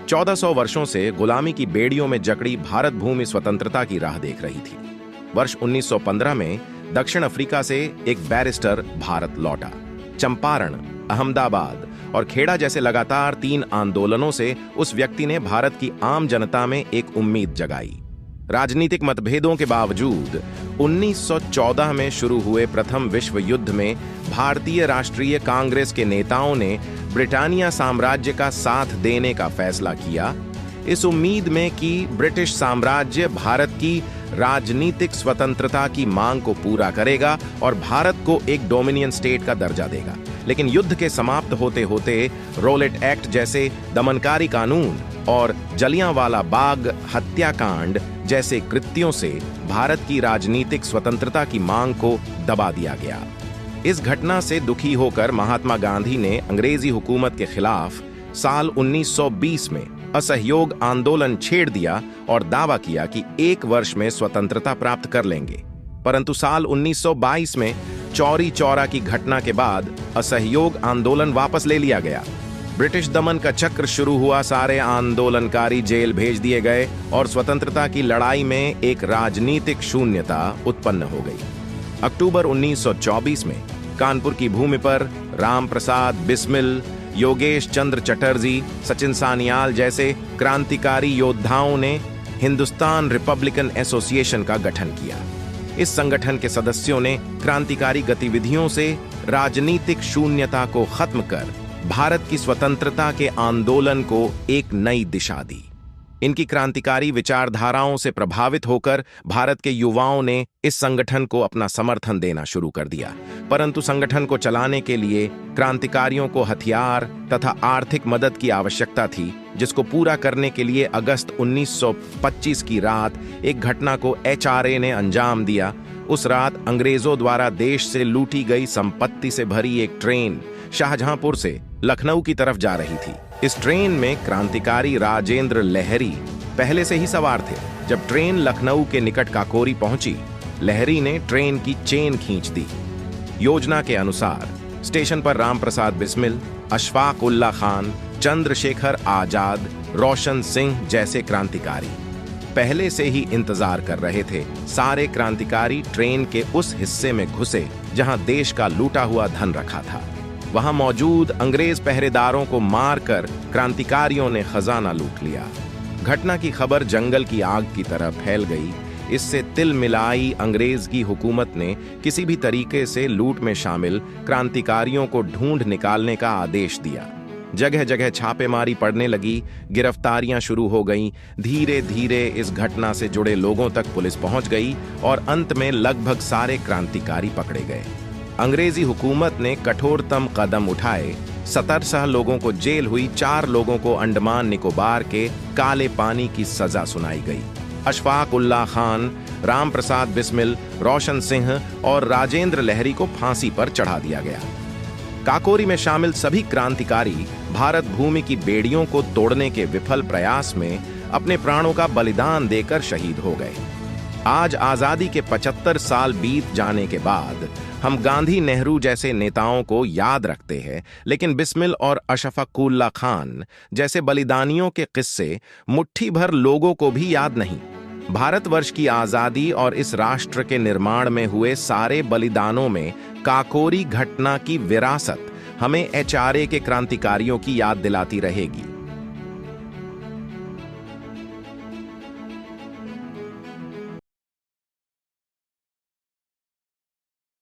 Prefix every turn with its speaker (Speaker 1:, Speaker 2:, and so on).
Speaker 1: 1400 वर्षों से गुलामी की बेड़ियों में जकड़ी भारत भूमि स्वतंत्रता की राह देख रही थी। वर्ष 1915 में दक्षिण अफ्रीका से एक बैरिस्टर भारत लौटा। चंपारण, अहमदाबाद और खेड़ा जैसे लगातार 3 आंदोलनों से उस व्यक्ति ने भारत की आम जनता में एक उम्मीद जगाई। राजनीतिक मतभेदों के बावजूद 1914 में शुरू हुए प्रथम विश्व युद्ध में भारतीय राष्ट्रीय कांग्रेस के नेताओं ने ब्रिटानिया साम्राज्य का साथ देने का फैसला किया, इस उम्मीद में कि ब्रिटिश साम्राज्य भारत की राजनीतिक स्वतंत्रता की मांग को पूरा करेगा और भारत को एक डोमिनियन स्टेट का दर्जा देगा। लेकिन युद्ध के समाप्त होते होते रोलेट एक्ट जैसे दमनकारी कानून और जलियांवाला बाग हत्याकांड जैसे कृत्यों से भारत की राजनीतिक स्वतंत्रता की मांग को दबा दिया गया। इस घटना से दुखी होकर महात्मा गांधी ने अंग्रेजी हुकूमत के खिलाफ साल 1920 में असहयोग आंदोलन छेड़ दिया और दावा किया कि 1 वर्ष में स्वतंत्रता प्राप्त कर लेंगे। परंतु साल 1922 में चौरी चौरा की घटना के बाद असहयोग आंदोलन वापस ले लिया गया। ब्रिटिश दमन का चक्र शुरू हुआ, सारे आंदोलनकारी जेल भेज दिए गए और स्वतंत्रता की लड़ाई में एक राजनीतिक शून्यता उत्पन्न हो गई। अक्टूबर 1924 में कानपुर की भूमि पर राम प्रसाद बिस्मिल, योगेश चंद्र चटर्जी, सचिन सान्याल जैसे क्रांतिकारी योद्धाओं ने हिंदुस्तान रिपब्लिकन एसोसिएशन का गठन किया। इस संगठन के सदस्यों ने क्रांतिकारी गतिविधियों से राजनीतिक शून्यता को खत्म कर भारत की स्वतंत्रता के आंदोलन को एक नई दिशा दी। इनकी क्रांतिकारी विचारधाराओं से प्रभावित होकर भारत के युवाओं ने इस संगठन को अपना समर्थन देना शुरू कर दिया। परंतु संगठन को चलाने के लिए क्रांतिकारियों को हथियार तथा आर्थिक मदद की आवश्यकता थी, जिसको पूरा करने के लिए अगस्त 1925 की रात एक घटना को HRA ने अंजाम दिया। उस रात अंग्रेजों द्वारा देश से लूटी गई संपत्ति से भरी एक ट्रेन शाहजहांपुर से लखनऊ की तरफ जा रही थी। इस ट्रेन में क्रांतिकारी राजेंद्र लहरी पहले से ही सवार थे। जब ट्रेन लखनऊ के निकट काकोरी पहुंची, लहरी ने ट्रेन की चेन खींच दी। योजना के अनुसार स्टेशन पर राम प्रसाद बिस्मिल, अशफाक उल्ला खान, चंद्रशेखर आजाद, रोशन सिंह जैसे क्रांतिकारी पहले से ही इंतजार कर रहे थे। सारे क्रांतिकारी ट्रेन के उस हिस्से में घुसे जहां देश का लूटा हुआ धन रखा था। वहां मौजूद अंग्रेज पहरेदारों को मारकर क्रांतिकारियों ने खजाना लूट लिया। घटना की खबर जंगल की आग की तरह फैल गई। इससे तिलमिलाई अंग्रेज की हुकूमत ने किसी भी तरीके से लूट में शामिल क्रांतिकारियों को ढूंढ निकालने का आदेश दिया। जगह जगह छापेमारी पड़ने लगी, गिरफ्तारियां शुरू हो गईं। धीरे धीरे इस घटना से जुड़े लोगों तक पुलिस पहुंच गई और अंत में लगभग सारे क्रांतिकारी पकड़े गए। अंग्रेजी हुकूमत ने कठोरतम कदम उठाए। 17 लोगों को जेल हुई, 4 लोगों को अंडमान निकोबार के काले पानी की सजा सुनाई गई। अशफाक उल्ला खान, राम प्रसाद बिस्मिल, रोशन सिंह और राजेंद्र लहरी को फांसी पर चढ़ा दिया गया। काकोरी में शामिल सभी क्रांतिकारी भारत भूमि की बेड़ियों को तोड़ने के विफल प्रयास में अपने प्राणों का बलिदान देकर शहीद हो गए। आज आजादी के 75 साल बीत जाने के बाद हम गांधी, नेहरू जैसे नेताओं को याद रखते हैं, लेकिन बिस्मिल और अशफाक उल्ला खान जैसे बलिदानियों के किस्से मुट्ठी भर लोगों को भी याद नहीं। भारतवर्ष की आजादी और इस राष्ट्र के निर्माण में हुए सारे बलिदानों में काकोरी घटना की विरासत हमें HRA के क्रांतिकारियों की याद दिलाती रहेगी।